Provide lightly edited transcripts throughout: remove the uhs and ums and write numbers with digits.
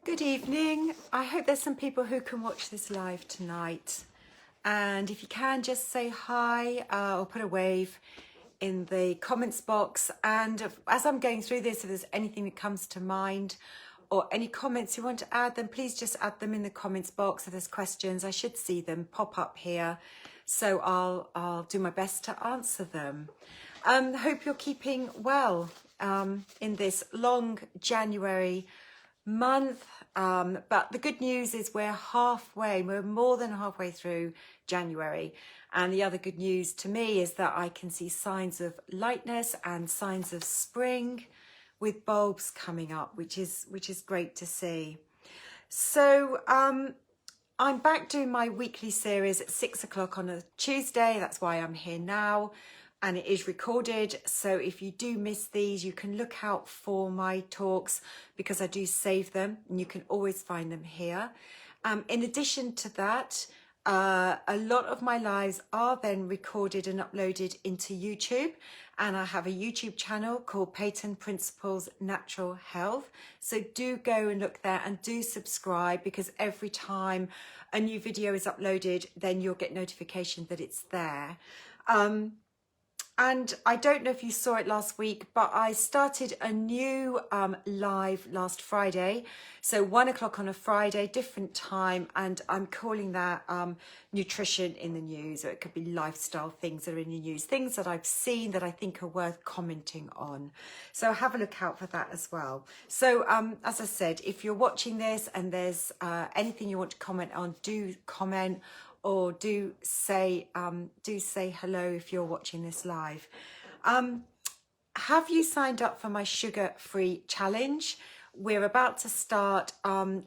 Good evening. I hope there's some people who can watch this live tonight. And if you can, just say hi or put a wave in the comments box. And as I'm going through this, if there's anything that comes to mind or any comments you want to add, then please just add them in the comments box. If there's questions, I should see them pop up here. So I'll do my best to answer them. Hope you're keeping well in this long January month, but the good news is we're more than halfway through January, and the other good news to me is that I can see signs of lightness and signs of spring with bulbs coming up, which is great to see. So I'm back doing my weekly series at 6 o'clock on a Tuesday. That's why I'm here now. And it is recorded, so if you do miss these, you can look out for my talks because I do save them and you can always find them here. In addition to that, a lot of my lives are then recorded and uploaded into YouTube, and I have a YouTube channel called Peyton Principles Natural Health. So do go and look there and do subscribe, because every time a new video is uploaded, then you'll get notification that it's there. And I don't know if you saw it last week, but I started a new live last Friday. So 1 o'clock on a Friday, different time. And I'm calling that nutrition in the news, or it could be lifestyle things that are in the news, things that I've seen that I think are worth commenting on. So have a look out for that as well. So as I said, if you're watching this and there's anything you want to comment on, do comment. Or do say hello if you're watching this live. Have you signed up for my sugar-free challenge? We're about to start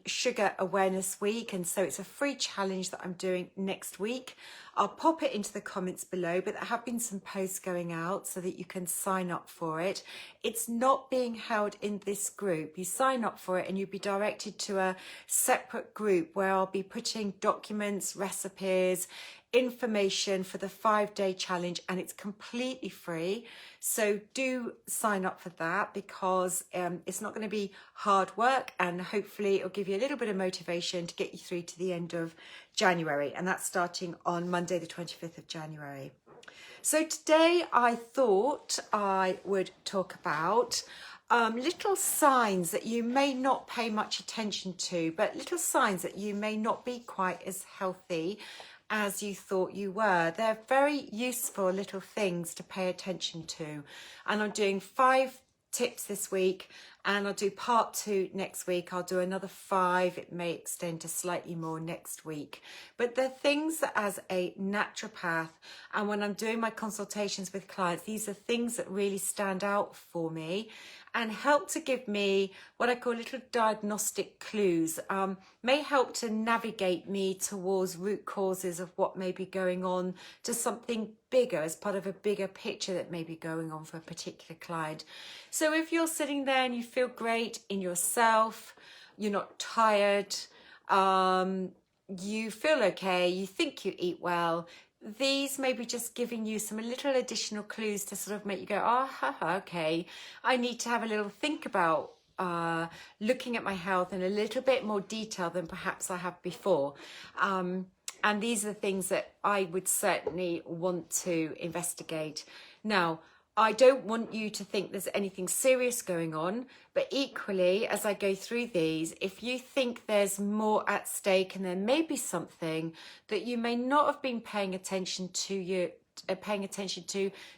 Sugar Awareness Week, and so it's a free challenge that I'm doing next week. I'll pop it into the comments below, but there have been some posts going out so that you can sign up for it. It's not being held in this group. You sign up for it and you'll be directed to a separate group where I'll be putting documents, recipes, information for the 5-day challenge, and it's completely free. So do sign up for that, because it's not going to be hard work, and hopefully it'll give you a little bit of motivation to get you through to the end of January, and that's starting on Monday the 25th of January. So today I thought I would talk about little signs that you may not pay much attention to, but little signs that you may not be quite as healthy as you thought you were. They're very useful little things to pay attention to. And I'm doing 5 tips this week, and I'll do part 2 next week. I'll do another 5. It may extend to slightly more next week. But they're things that, as a naturopath, and when I'm doing my consultations with clients, these are things that really stand out for me and help to give me what I call little diagnostic clues, may help to navigate me towards root causes of what may be going on, to something bigger as part of a bigger picture that may be going on for a particular client. So if you're sitting there and you feel great in yourself, you're not tired, you feel okay, you think you eat well, these may be just giving you some little additional clues to sort of make you go, okay, I need to have a little think about looking at my health in a little bit more detail than perhaps I have before. And these are the things that I would certainly want to investigate. Now, I don't want you to think there's anything serious going on, but equally, as I go through these, if you think there's more at stake and there may be something that you may not have been paying attention to,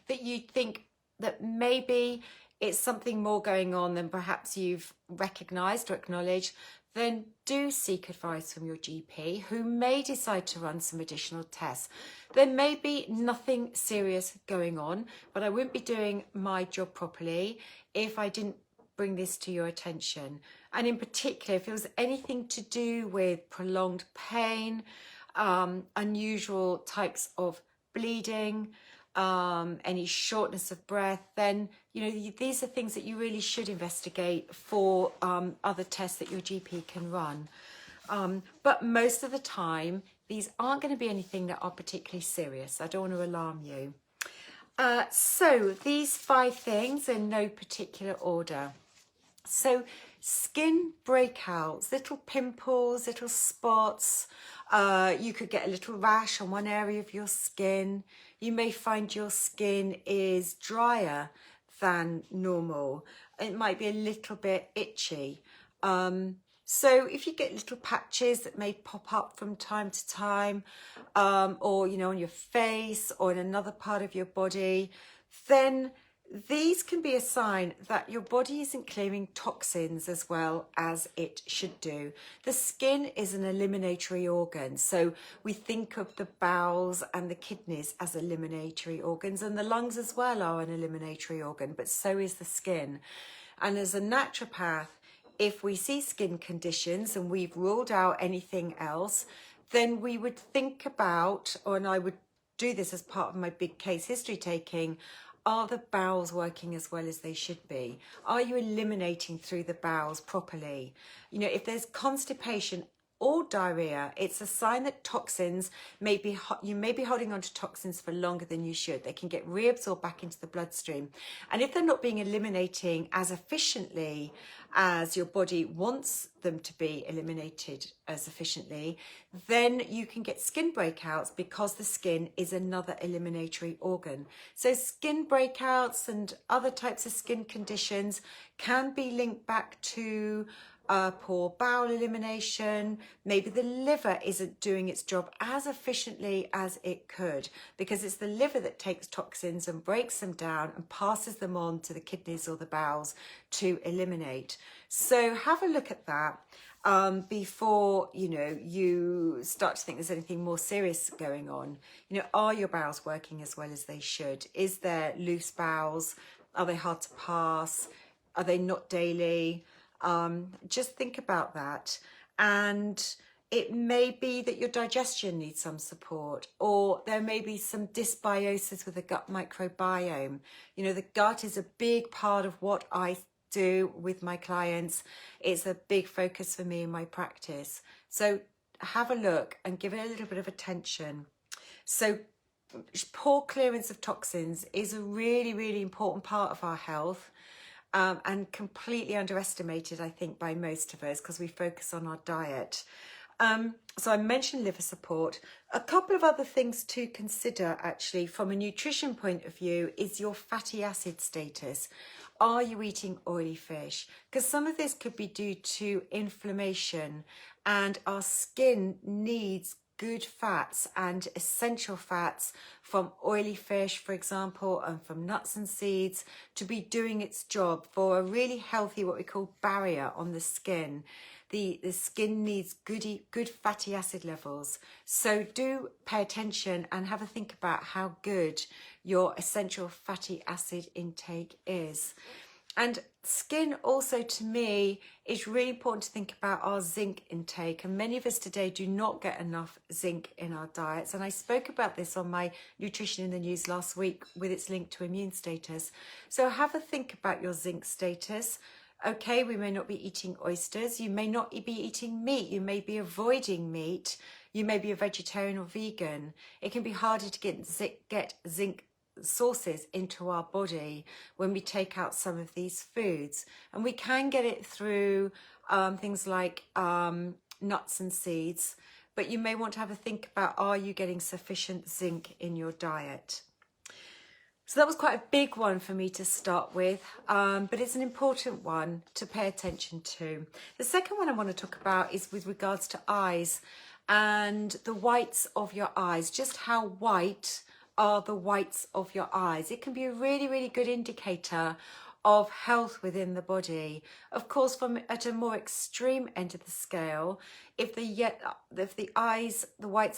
that you think that maybe it's something more going on than perhaps you've recognised or acknowledged, then do seek advice from your GP, who may decide to run some additional tests. There may be nothing serious going on, but I wouldn't be doing my job properly if I didn't bring this to your attention. And in particular, if it was anything to do with prolonged pain, unusual types of bleeding, any shortness of breath, then these are things that you really should investigate for other tests that your GP can run. But most of the time, these aren't going to be anything that are particularly serious. I don't want to alarm you. So these 5 things in no particular order. So skin breakouts, little pimples, little spots. You could get a little rash on one area of your skin. You may find your skin is drier than normal. It might be a little bit itchy. So if you get little patches that may pop up from time to time, or, you know, on your face or in another part of your body, then these can be a sign that your body isn't clearing toxins as well as it should do. The skin is an eliminatory organ. So we think of the bowels and the kidneys as eliminatory organs, and the lungs as well are an eliminatory organ, but so is the skin. And as a naturopath, if we see skin conditions and we've ruled out anything else, then we would think about, and I would do this as part of my big case history taking, are the bowels working as well as they should be? Are you eliminating through the bowels properly? You know, if there's constipation or diarrhea, it's a sign that toxins you may be holding on to toxins for longer than you should. They can get reabsorbed back into the bloodstream. And if they're not being eliminating as efficiently as your body wants them to be eliminated as efficiently, then you can get skin breakouts because the skin is another eliminatory organ. So skin breakouts and other types of skin conditions can be linked back to poor bowel elimination. Maybe the liver isn't doing its job as efficiently as it could, because it's the liver that takes toxins and breaks them down and passes them on to the kidneys or the bowels to eliminate. So have a look at that before, you know, you start to think there's anything more serious going on. You know, are your bowels working as well as they should? Is there loose bowels? Are they hard to pass? Are they not daily? Just think about that. And it may be that your digestion needs some support, or there may be some dysbiosis with the gut microbiome. You know, the gut is a big part of what I do with my clients. It's a big focus for me in my practice. So have a look and give it a little bit of attention. So poor clearance of toxins is a really, really important part of our health. And completely underestimated, I think, by most of us because we focus on our diet. So I mentioned liver support. A couple of other things to consider, actually, from a nutrition point of view, is your fatty acid status. Are you eating oily fish? Because some of this could be due to inflammation, and our skin needs good fats and essential fats from oily fish, for example, and from nuts and seeds to be doing its job for a really healthy, what we call barrier on the skin. The skin needs good fatty acid levels. So do pay attention and have a think about how good your essential fatty acid intake is. And skin also, to me, is really important to think about our zinc intake. And many of us today do not get enough zinc in our diets. And I spoke about this on my Nutrition in the News last week with its link to immune status. So have a think about your zinc status. Okay, we may not be eating oysters. You may not be eating meat. You may be avoiding meat. You may be a vegetarian or vegan. It can be harder to get zinc sources into our body when we take out some of these foods, and we can get it through things like nuts and seeds, but you may want to have a think about, are you getting sufficient zinc in your diet? So that was quite a big one for me to start with, but it's an important one to pay attention to. The second one I want to talk about is with regards to eyes and the whites of your eyes. Just how white are the whites of your eyes? It can be a really, really good indicator of health within the body. Of course, at a more extreme end of the scale, if the whites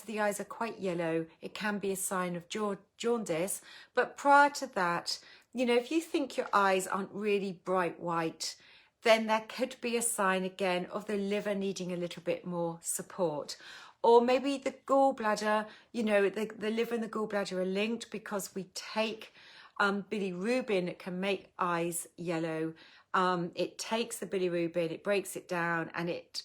of the eyes are quite yellow, it can be a sign of jaundice. But prior to that, you know, if you think your eyes aren't really bright white, then that could be a sign again of the liver needing a little bit more support. Or maybe the gallbladder, you know, the liver and the gallbladder are linked because we take bilirubin. It can make eyes yellow. It takes the bilirubin, it breaks it down, and it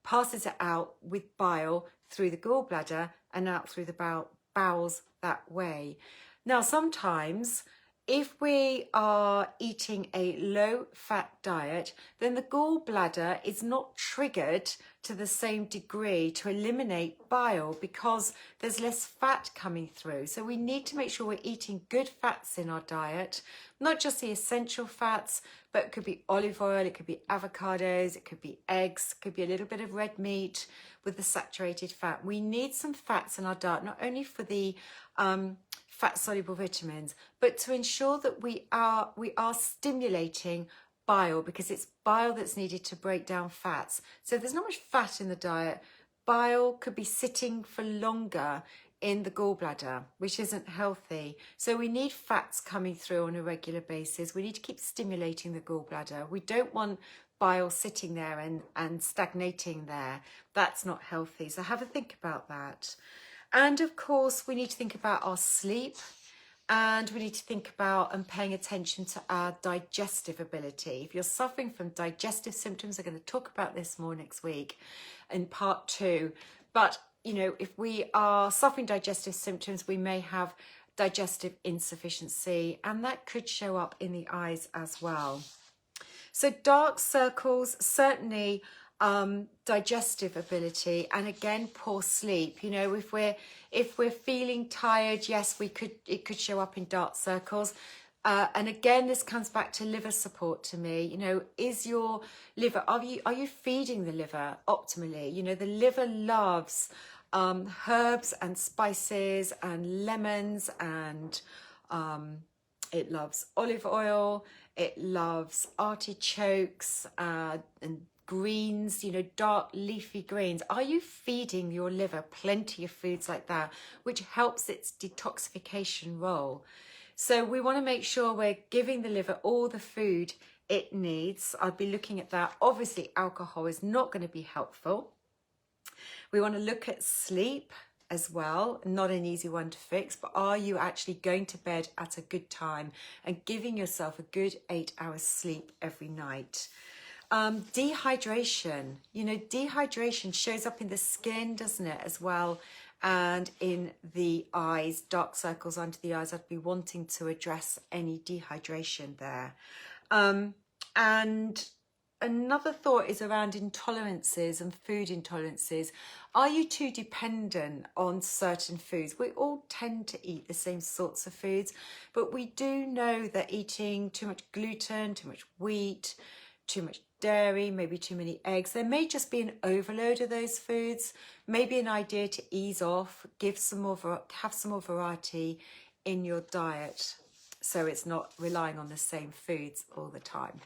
passes it out with bile through the gallbladder and out through the bowels that way. Now, sometimes if we are eating a low-fat diet, then the gallbladder is not triggered to the same degree to eliminate bile because there's less fat coming through. So we need to make sure we're eating good fats in our diet, not just the essential fats, but it could be olive oil, it could be avocados, it could be eggs, it could be a little bit of red meat with the saturated fat. We need some fats in our diet, not only for the fat soluble vitamins, but to ensure that we are stimulating bile, because it's bile that's needed to break down fats. So if there's not much fat in the diet, bile could be sitting for longer in the gallbladder, which isn't healthy. So we need fats coming through on a regular basis. We need to keep stimulating the gallbladder. We don't want bile sitting there and stagnating there. That's not healthy. So have a think about that. And of course, we need to think about our sleep, and we need to think about and paying attention to our digestive ability. If you're suffering from digestive symptoms, I'm going to talk about this more next week in part 2. But, you know, if we are suffering digestive symptoms, we may have digestive insufficiency, and that could show up in the eyes as well. So dark circles, certainly digestive ability, and again poor sleep. You know, if we're feeling tired, yes, it could show up in dark circles. And again, this comes back to liver support to me. You know, is your liver, are you feeding the liver optimally? You know, the liver loves herbs and spices and lemons, and it loves olive oil, it loves artichokes and greens, you know, dark leafy greens. Are you feeding your liver plenty of foods like that, which helps its detoxification role? So we want to make sure we're giving the liver all the food it needs. I'll be looking at that. Obviously, alcohol is not going to be helpful. We want to look at sleep as well, not an easy one to fix, but are you actually going to bed at a good time and giving yourself a good 8 hours sleep every night? Dehydration, you know, dehydration shows up in the skin, doesn't it, as well, and in the eyes, dark circles under the eyes. I'd be wanting to address any dehydration there. And another thought is around intolerances and food intolerances. Are you too dependent on certain foods? We all tend to eat the same sorts of foods, but we do know that eating too much gluten, too much wheat, too much dairy, maybe too many eggs, there may just be an overload of those foods. Maybe an idea to ease off, have some more variety in your diet, so it's not relying on the same foods all the time.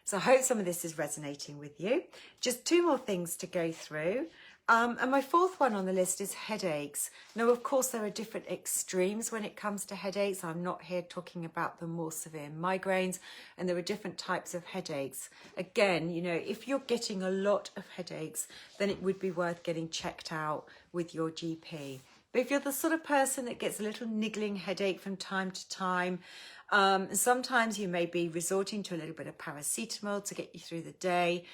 So I hope some of this is resonating with you. Just 2 more things to go through. And my 4th one on the list is headaches. Now, of course, there are different extremes when it comes to headaches. I'm not here talking about the more severe migraines, and there are different types of headaches. Again, you know, if you're getting a lot of headaches, then it would be worth getting checked out with your GP. But if you're the sort of person that gets a little niggling headache from time to time, sometimes you may be resorting to a little bit of paracetamol to get you through the day,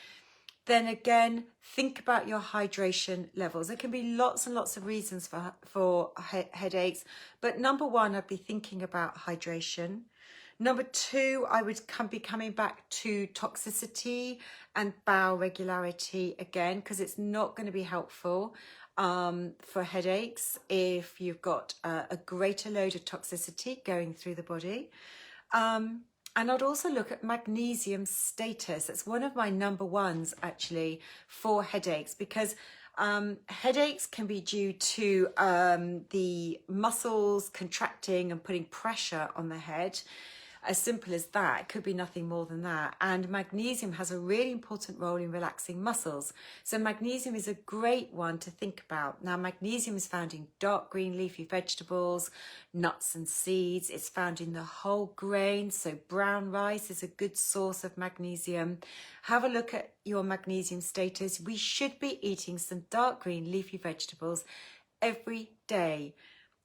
then again, think about your hydration levels. There can be lots and lots of reasons for headaches, but number 1, I'd be thinking about hydration. Number 2, I would be coming back to toxicity and bowel regularity again, because it's not going to be helpful for headaches if you've got a greater load of toxicity going through the body. And I'd also look at magnesium status. That's one of my number 1s actually for headaches, because headaches can be due to the muscles contracting and putting pressure on the head. As simple as that. It could be nothing more than that. And magnesium has a really important role in relaxing muscles. So magnesium is a great one to think about. Now, magnesium is found in dark green leafy vegetables, nuts and seeds. It's found in the whole grain. So brown rice is a good source of magnesium. Have a look at your magnesium status. We should be eating some dark green leafy vegetables every day.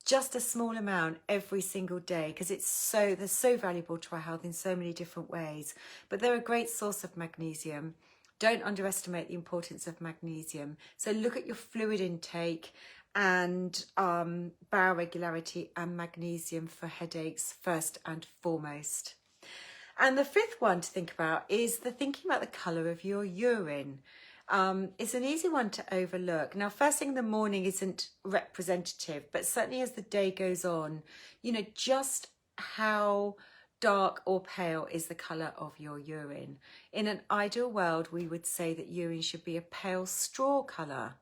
Just a small amount every single day, because they're so valuable to our health in so many different ways. But they're a great source of magnesium. Don't underestimate the importance of magnesium. So look at your fluid intake and bowel regularity and magnesium for headaches first and foremost. And the fifth one to think about is thinking about the colour of your urine. It's an easy one to overlook. Now, first thing in the morning isn't representative, but certainly as the day goes on, you know, just how dark or pale is the colour of your urine. In an ideal world, we would say that urine should be a pale straw colour.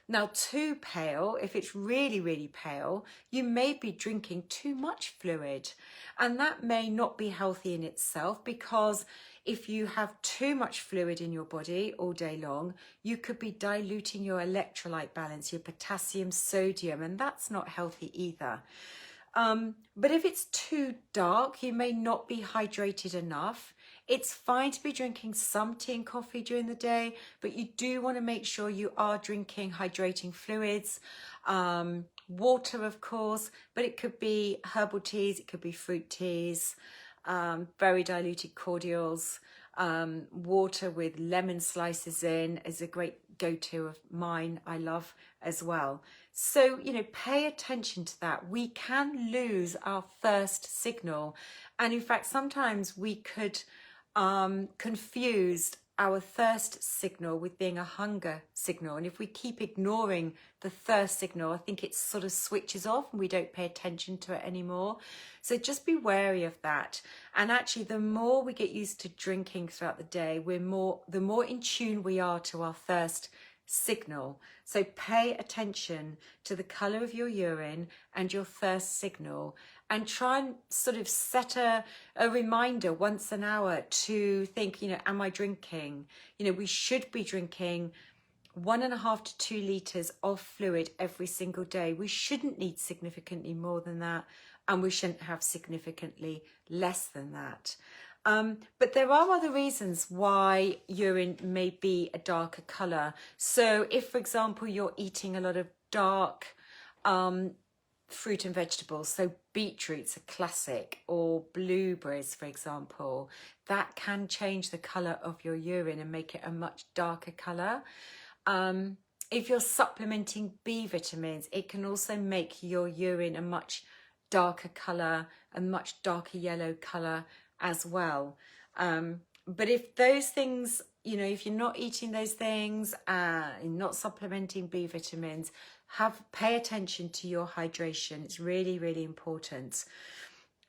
Now, too pale, if it's really, really pale, you may be drinking too much fluid. And that may not be healthy in itself, because if you have too much fluid in your body all day long, you could be diluting your electrolyte balance, your potassium, sodium, and that's not healthy either. But if it's too dark, you may not be hydrated enough. It's fine to be drinking some tea and coffee during the day, but you do want to make sure you are drinking hydrating fluids, water, of course, but it could be herbal teas, it could be fruit teas, very diluted cordials, water with lemon slices in is a great go-to of mine, I love as well. So, you know, pay attention to that. We can lose our thirst signal. And in fact, sometimes we could confuse our thirst signal with being a hunger signal. And if we keep ignoring the thirst signal, I think it sort of switches off and we don't pay attention to it anymore. So just be wary of that. And actually, the more we get used to drinking throughout the day, the more in tune we are to our thirst signal. So pay attention to the colour of your urine and your thirst signal, and try and sort of set a reminder once an hour to think, you know, am I drinking? You know, we should be drinking 1.5 to 2 litres of fluid every single day. We shouldn't need significantly more than that, and we shouldn't have significantly less than that. But there are other reasons why urine may be a darker colour. So if, for example, you're eating a lot of dark fruit and vegetables, so beetroot's a classic, or blueberries, for example, that can change the colour of your urine and make it a much darker colour. If you're supplementing B vitamins, it can also make your urine a much darker colour, a much darker yellow colour as well. But if those things, you know, if you're not eating those things, not supplementing B vitamins, pay attention to your hydration. It's really, really important.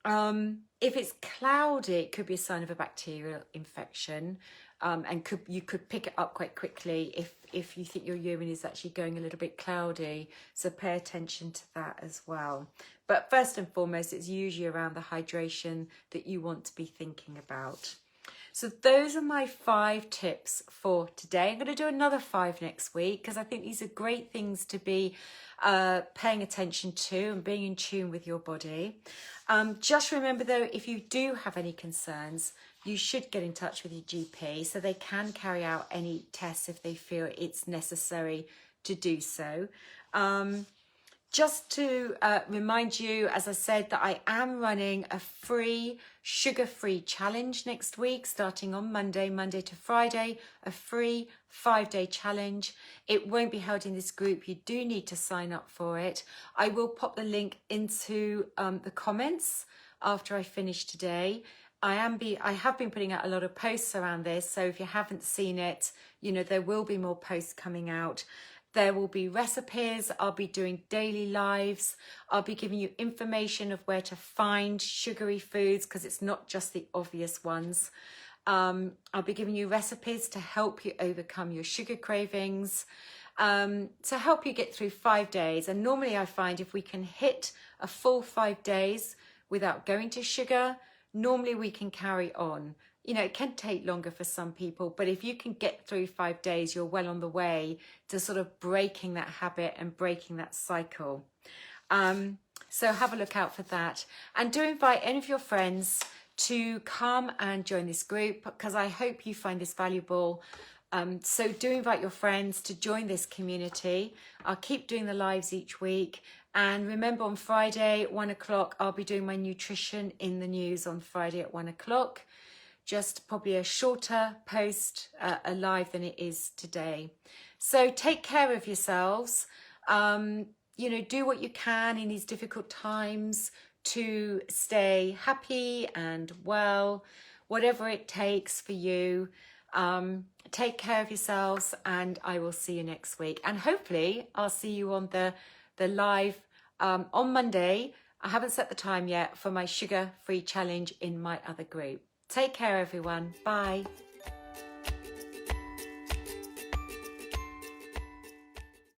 If it's cloudy, it could be a sign of a bacterial infection, and you could pick it up quite quickly if you think your urine is actually going a little bit cloudy. So pay attention to that as well. But first and foremost, it's usually around the hydration that you want to be thinking about. So those are my 5 tips for today. I'm going to do another 5 next week, because I think these are great things to be paying attention to and being in tune with your body. Just remember though, if you do have any concerns, you should get in touch with your GP so they can carry out any tests if they feel it's necessary to do so. Just to remind you, as I said, that I am running a free sugar-free challenge next week, starting on Monday to Friday, a free 5-day challenge. It won't be held in this group. You do need to sign up for it. I will pop the link into the comments after I finish today. I have been putting out a lot of posts around this, so if you haven't seen it, you know, there will be more posts coming out. There will be recipes. I'll be doing daily lives. I'll be giving you information of where to find sugary foods, because it's not just the obvious ones. I'll be giving you recipes to help you overcome your sugar cravings, to help you get through 5 days. And normally I find if we can hit a full 5 days without going to sugar, normally we can carry on. You know, it can take longer for some people, but if you can get through 5 days, you're well on the way to sort of breaking that habit and breaking that cycle. So have a look out for that. And do invite any of your friends to come and join this group, because I hope you find this valuable. So do invite your friends to join this community. I'll keep doing the lives each week. And remember, on Friday at 1 o'clock, I'll be doing my nutrition in the news on Friday at 1 o'clock. Just probably a shorter post live than it is today. So take care of yourselves. you know, do what you can in these difficult times to stay happy and well, whatever it takes for you. Take care of yourselves, and I will see you next week. And hopefully I'll see you on the live on Monday. I haven't set the time yet for my sugar-free challenge in my other group. Take care, everyone. Bye.